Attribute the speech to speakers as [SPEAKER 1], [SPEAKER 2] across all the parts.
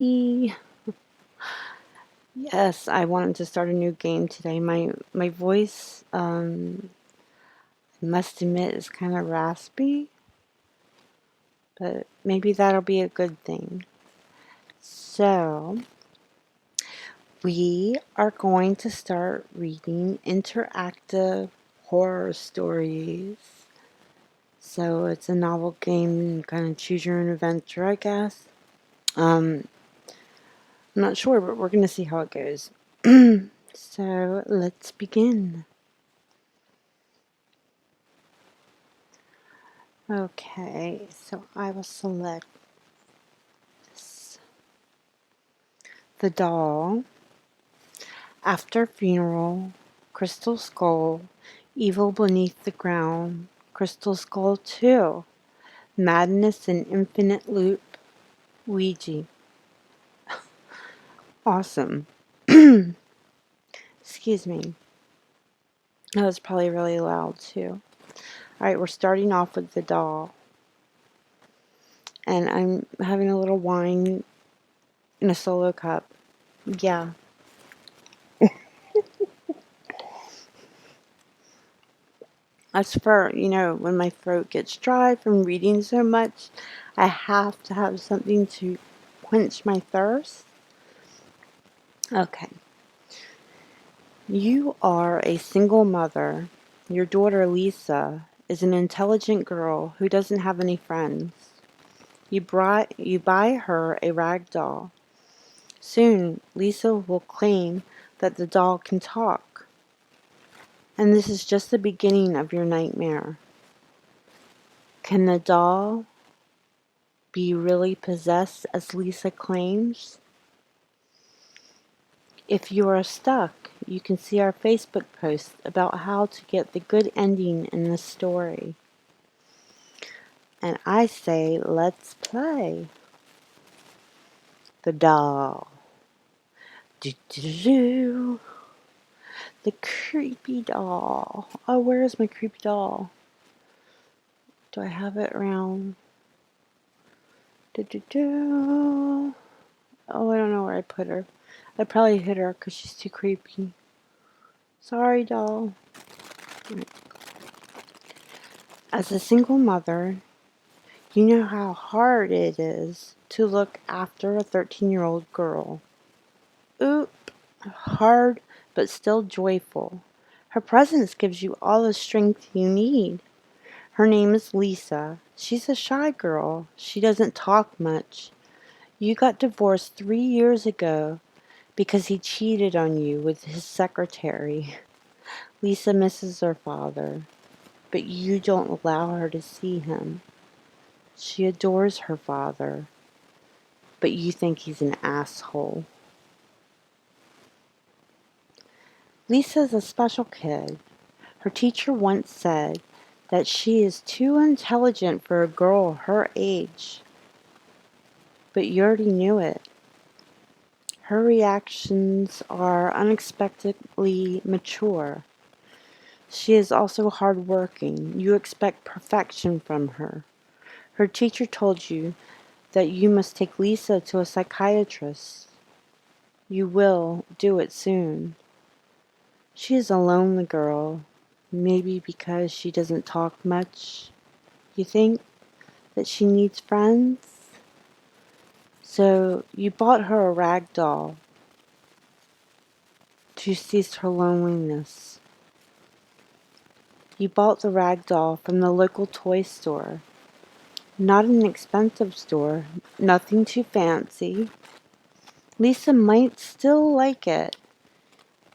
[SPEAKER 1] Yes, I wanted to start a new game today. My voice, I must admit, is kind of raspy, but maybe that'll be a good thing. So, we are going to start reading interactive horror stories. So, it's a novel game, kind of choose your own adventure, I guess. I'm not sure, but we're going to see how it goes. So, let's begin. Okay, so I will select this. The doll, after funeral, crystal skull, evil beneath the ground, crystal skull 2, madness in infinite loop, Ouija. Awesome. Excuse me. That was probably really loud too. Alright, we're starting off with the doll. And I'm having a little wine in a solo cup. Yeah. That's for, when my throat gets dry from reading so much, I have to have something to quench my thirst. Okay. You are a single mother. Your daughter, Lisa, is an intelligent girl who doesn't have any friends. You buy her a rag doll. Soon, Lisa will claim that the doll can talk. And this is just the beginning of your nightmare. Can the doll be really possessed as Lisa claims? If you are stuck, you can see our Facebook post about how to get the good ending in this story. And I say, let's play. The doll. Do-do-do. The creepy doll. Oh, where is my creepy doll? Do I have it around? Do-do-do. Oh, I don't know where I put her. I probably hit her because she's too creepy. Sorry, doll. As a single mother, you know how hard it is to look after a 13-year-old girl. Oop. Hard, but still joyful. Her presence gives you all the strength you need. Her name is Lisa. She's a shy girl. She doesn't talk much. You got divorced 3 years ago because he cheated on you with his secretary. Lisa misses her father, but you don't allow her to see him. She adores her father, but you think he's an asshole. Lisa's a special kid. Her teacher once said that she is too intelligent for a girl her age. But you already knew it. Her reactions are unexpectedly mature. She is also hardworking. You expect perfection from her. Her teacher told you that you must take Lisa to a psychiatrist. You will do it soon. She is a lonely girl, maybe because she doesn't talk much. You think that she needs friends? So you bought her a rag doll to cease her loneliness. You bought the rag doll from the local toy store. Not an expensive store, nothing too fancy. Lisa might still like it.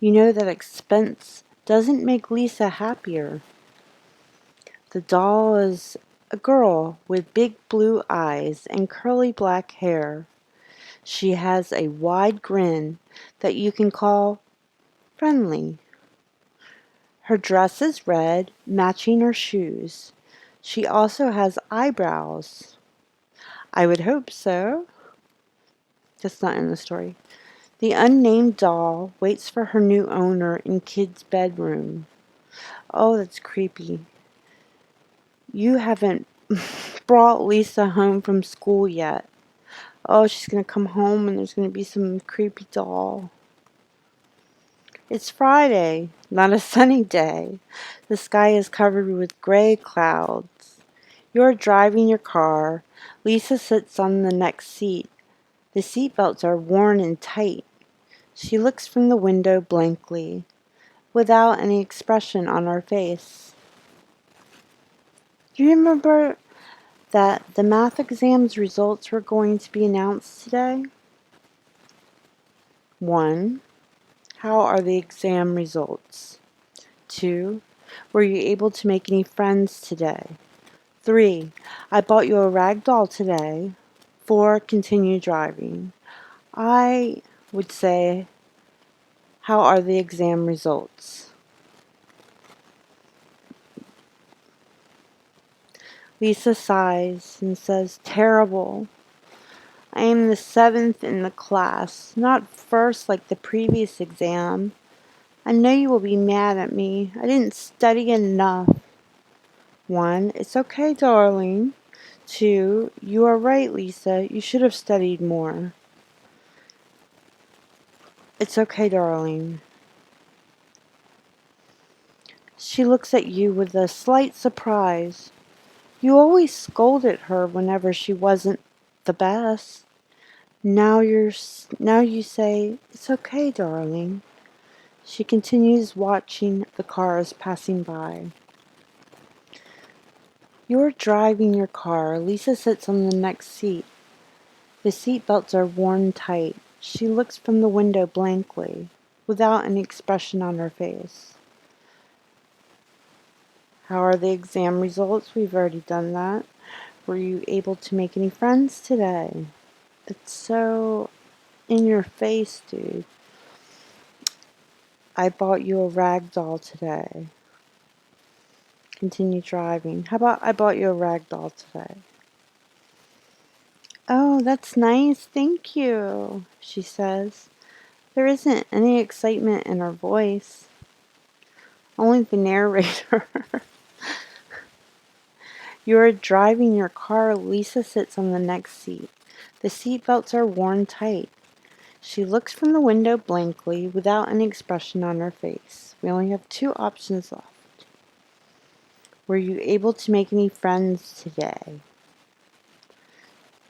[SPEAKER 1] You know that expense doesn't make Lisa happier. The doll is a girl with big blue eyes and curly black hair. She has a wide grin that you can call friendly. Her dress is red, matching her shoes. She also has eyebrows. I would hope so. That's not in the story. The unnamed doll waits for her new owner in Kid's bedroom. Oh, that's creepy. You haven't brought Lisa home from school yet. Oh, she's gonna come home and there's gonna be some creepy doll. It's Friday, not a sunny day. The sky is covered with gray clouds. You're driving your car. Lisa sits on the next seat. The seatbelts are worn and tight. She looks from the window blankly, without any expression on her face. Do you remember that the math exam's results were going to be announced today? 1. How are the exam results? 2. Were you able to make any friends today? 3. I bought you a rag doll today. 4. Continue driving. I would say, how are the exam results? Lisa sighs and says, terrible. I am the 7th in the class, not first like the previous exam. I know you will be mad at me. I didn't study enough. 1. It's okay, darling. 2. You are right, Lisa. You should have studied more. It's okay, darling. She looks at you with a slight surprise. You always scolded her whenever she wasn't the best. Now you say, it's okay, darling. She continues watching the cars passing by. You're driving your car. Lisa sits on the next seat. The seat belts are worn tight. She looks from the window blankly, without any expression on her face. How are the exam results? We've already done that. Were you able to make any friends today? It's so in your face, dude. I bought you a rag doll today. Continue driving. How about I bought you a rag doll today? Oh, that's nice. Thank you, she says. There isn't any excitement in her voice. Only the narrator. You are driving your car. Lisa sits on the next seat. The seat belts are worn tight. She looks from the window blankly, without an expression on her face. We only have 2 options left. Were you able to make any friends today?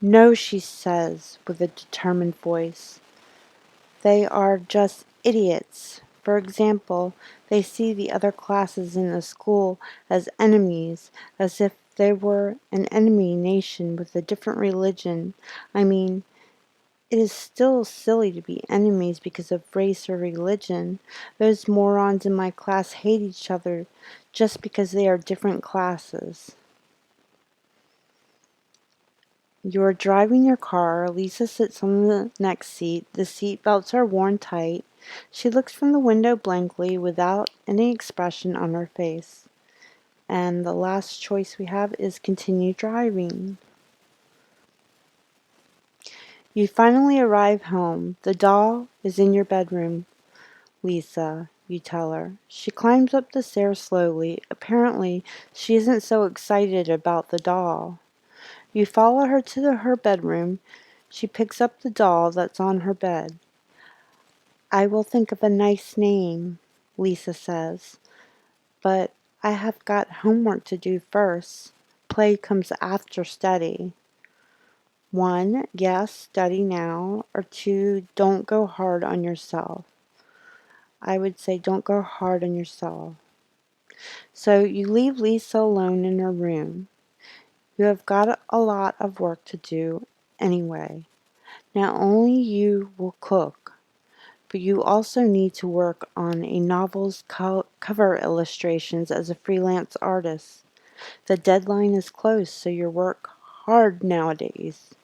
[SPEAKER 1] No, she says with a determined voice. They are just idiots. For example, they see the other classes in the school as enemies, as if they were an enemy nation with a different religion. I mean, it is still silly to be enemies because of race or religion. Those morons in my class hate each other just because they are different classes. You are driving your car. Lisa sits on the next seat. The seat belts are worn tight. She looks from the window blankly, without any expression on her face. And the last choice we have is continue driving. You finally arrive home. The doll is in your bedroom, Lisa, you tell her. She climbs up the stairs slowly. Apparently, she isn't so excited about the doll. You follow her to her bedroom. She picks up the doll that's on her bed. I will think of a nice name, Lisa says, but I have got homework to do first. Play comes after study. 1, yes, study now, or 2, don't go hard on yourself. I would say don't go hard on yourself. So you leave Lisa alone in her room. You have got a lot of work to do anyway. Not only you will cook, but you also need to work on a novel's cover illustrations as a freelance artist. The deadline is close, so you work hard nowadays.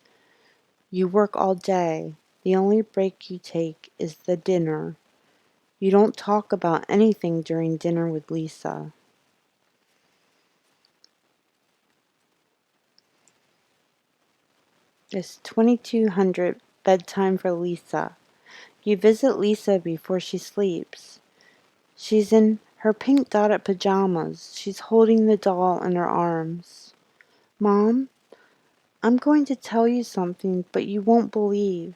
[SPEAKER 1] You work all day. The only break you take is the dinner. You don't talk about anything during dinner with Lisa. It's 2200, bedtime for Lisa. You visit Lisa before she sleeps. She's in her pink dotted pajamas. She's holding the doll in her arms. Mom, I'm going to tell you something, but you won't believe.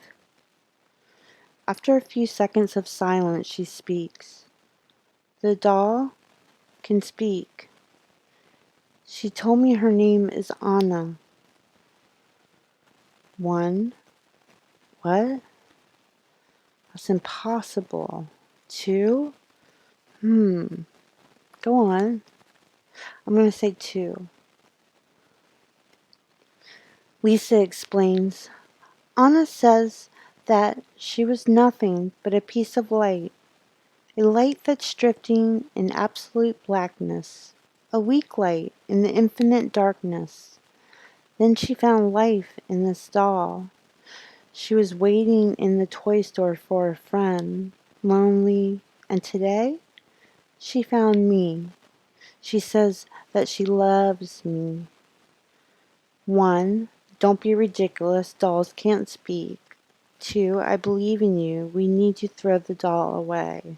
[SPEAKER 1] After a few seconds of silence, she speaks. The doll can speak. She told me her name is Anna. One. What? That's impossible. Two? Go on. I'm going to say two. Lisa explains. Anna says that she was nothing but a piece of light, a light that's drifting in absolute blackness, a weak light in the infinite darkness. Then she found life in this doll. She was waiting in the toy store for a friend, lonely, and today she found me. She says that she loves me. One, don't be ridiculous, dolls can't speak. Two, I believe in you, we need to throw the doll away.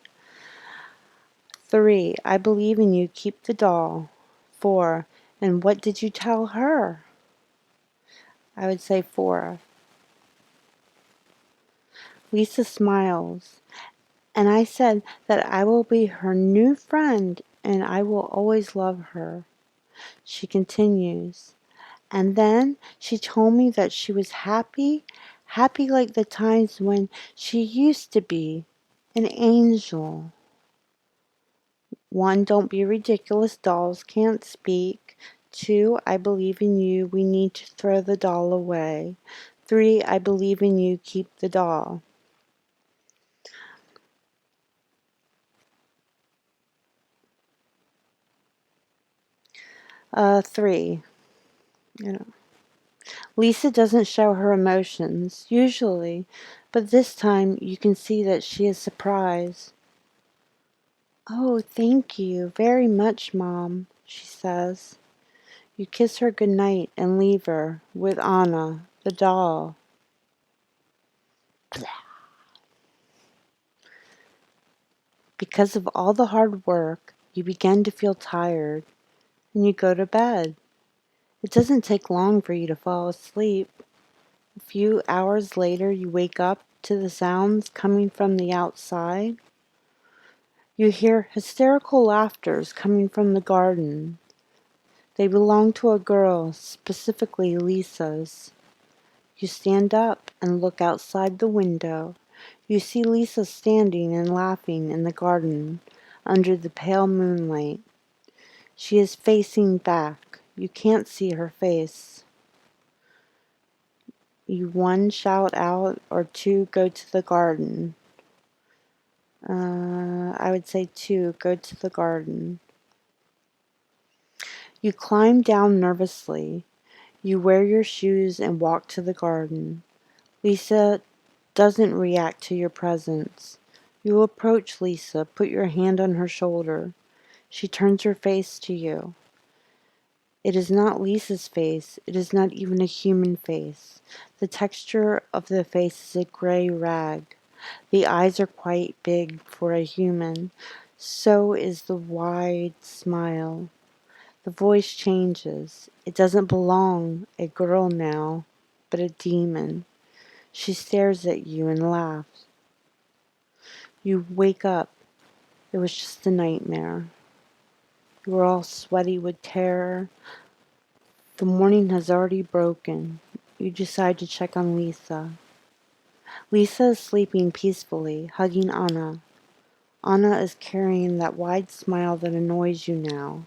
[SPEAKER 1] Three, I believe in you, keep the doll. Four, and what did you tell her? I would say four. Lisa smiles. And I said that I will be her new friend and I will always love her. She continues. And then she told me that she was happy, happy like the times when she used to be an angel. One, don't be ridiculous, dolls can't speak. Two, I believe in you, we need to throw the doll away. Three, I believe in you, keep the doll. Three. You know. Lisa doesn't show her emotions, usually, but this time you can see that she is surprised. Oh, thank you very much, Mom, she says. You kiss her good night and leave her with Anna, the doll. Because of all the hard work, you begin to feel tired, and you go to bed. It doesn't take long for you to fall asleep. A few hours later, you wake up to the sounds coming from the outside. You hear hysterical laughters coming from the garden. They belong to a girl, specifically Lisa's. You stand up and look outside the window. You see Lisa standing and laughing in the garden under the pale moonlight. She is facing back. You can't see her face. You one shout out or two go to the garden. I would say two go to the garden. You climb down nervously. You wear your shoes and walk to the garden. Lisa doesn't react to your presence. You approach Lisa, put your hand on her shoulder. She turns her face to you. It is not Lisa's face. It is not even a human face. The texture of the face is a gray rag. The eyes are quite big for a human. So is the wide smile. The voice changes. It doesn't belong a girl now, but a demon. She stares at you and laughs. You wake up. It was just a nightmare. You are all sweaty with terror. The morning has already broken. You decide to check on Lisa. Lisa is sleeping peacefully, hugging Anna. Anna is carrying that wide smile that annoys you now.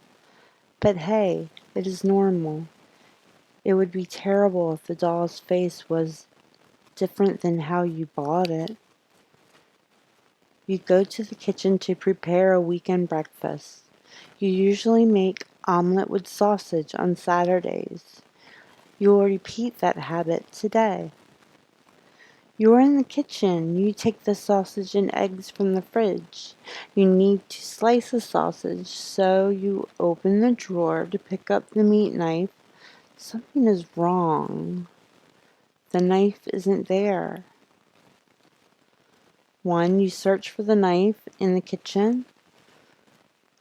[SPEAKER 1] But hey, it is normal. It would be terrible if the doll's face was different than how you bought it. You go to the kitchen to prepare a weekend breakfast. You usually make omelet with sausage on Saturdays. You will repeat that habit today. You are in the kitchen. You take the sausage and eggs from the fridge. You need to slice the sausage, so you open the drawer to pick up the meat knife. Something is wrong. The knife isn't there. One, you search for the knife in the kitchen.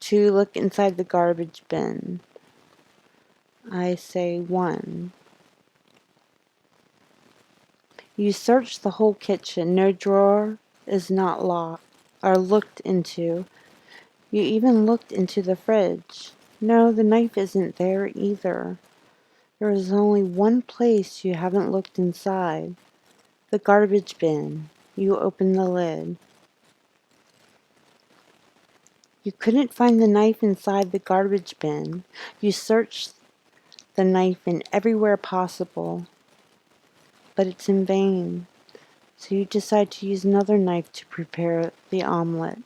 [SPEAKER 1] Two, look inside the garbage bin. I say one. You search the whole kitchen. No drawer is not locked or looked into. You even looked into the fridge. No, the knife isn't there either. There is only one place you haven't looked inside. The garbage bin. You open the lid. You couldn't find the knife inside the garbage bin. You searched the knife in everywhere possible, but it's in vain. So you decide to use another knife to prepare the omelet.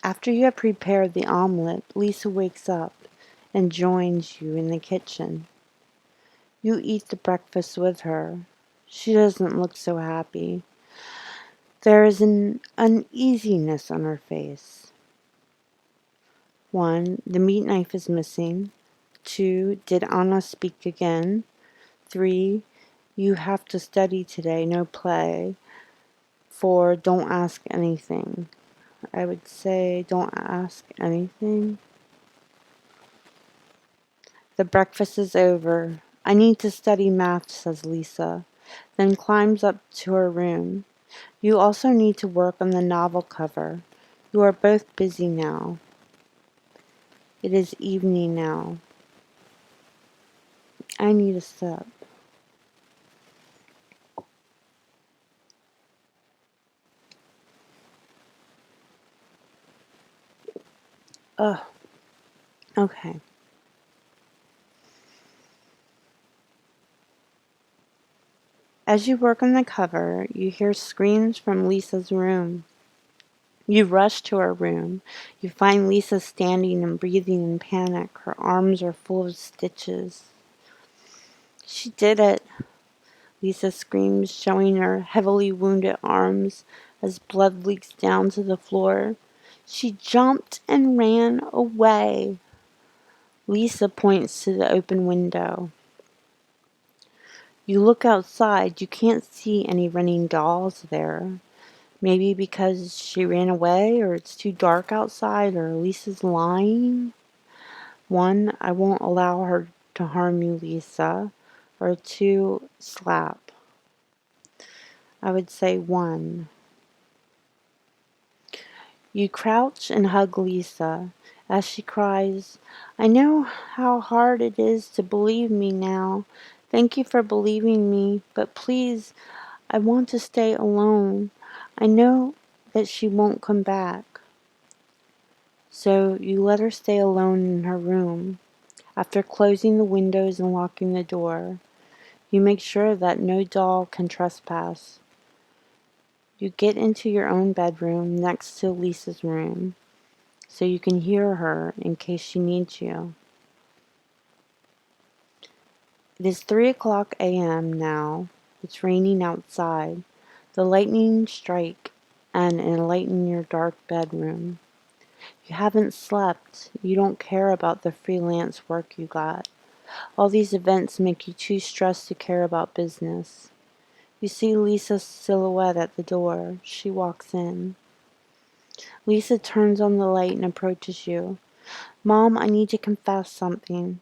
[SPEAKER 1] After you have prepared the omelet, Lisa wakes up and joins you in the kitchen. You eat the breakfast with her. She doesn't look so happy. There is an uneasiness on her face. 1. The meat knife is missing. 2. Did Anna speak again? 3. You have to study today, no play. 4. Don't ask anything. I would say don't ask anything. The breakfast is over. I need to study math, says Lisa, then climbs up to her room. You also need to work on the novel cover. You are both busy now. It is evening now. I need a sip. Ugh. Okay. As you work on the cover, you hear screams from Lisa's room. You rush to her room. You find Lisa standing and breathing in panic. Her arms are full of stitches. She did it, Lisa screams, showing her heavily wounded arms as blood leaks down to the floor. She jumped and ran away. Lisa points to the open window. You look outside. You can't see any running dolls there. Maybe because she ran away, or it's too dark outside, or Lisa's lying. 1, I won't allow her to harm you, Lisa. Or 2, slap. I would say 1. You crouch and hug Lisa as she cries, I know how hard it is to believe me now. Thank you for believing me, but please, I want to stay alone. I know that she won't come back. So you let her stay alone in her room. After closing the windows and locking the door, you make sure that no doll can trespass. You get into your own bedroom next to Lisa's room, so you can hear her in case she needs you. It is 3:00 a.m. now. It's raining outside. The lightning strike and enlighten your dark bedroom. You haven't slept. You don't care about the freelance work you got. All these events make you too stressed to care about business. You see Lisa's silhouette at the door. She walks in. Lisa turns on the light and approaches you. Mom, I need to confess something.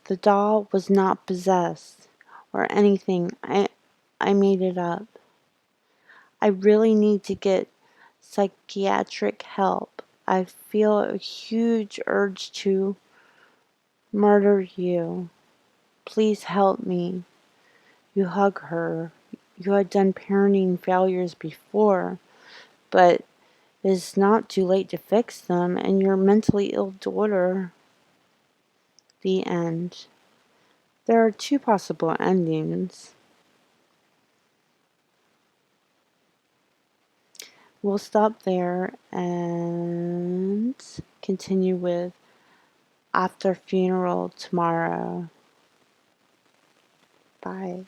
[SPEAKER 1] The doll was not possessed or anything. I made it up. I really need to get psychiatric help. I feel a huge urge to murder you. Please help me. You hug her. You had done parenting failures before, but it is not too late to fix them, and your mentally ill daughter. The end. There are 2 possible endings. We'll stop there and continue with After Funeral tomorrow. Bye.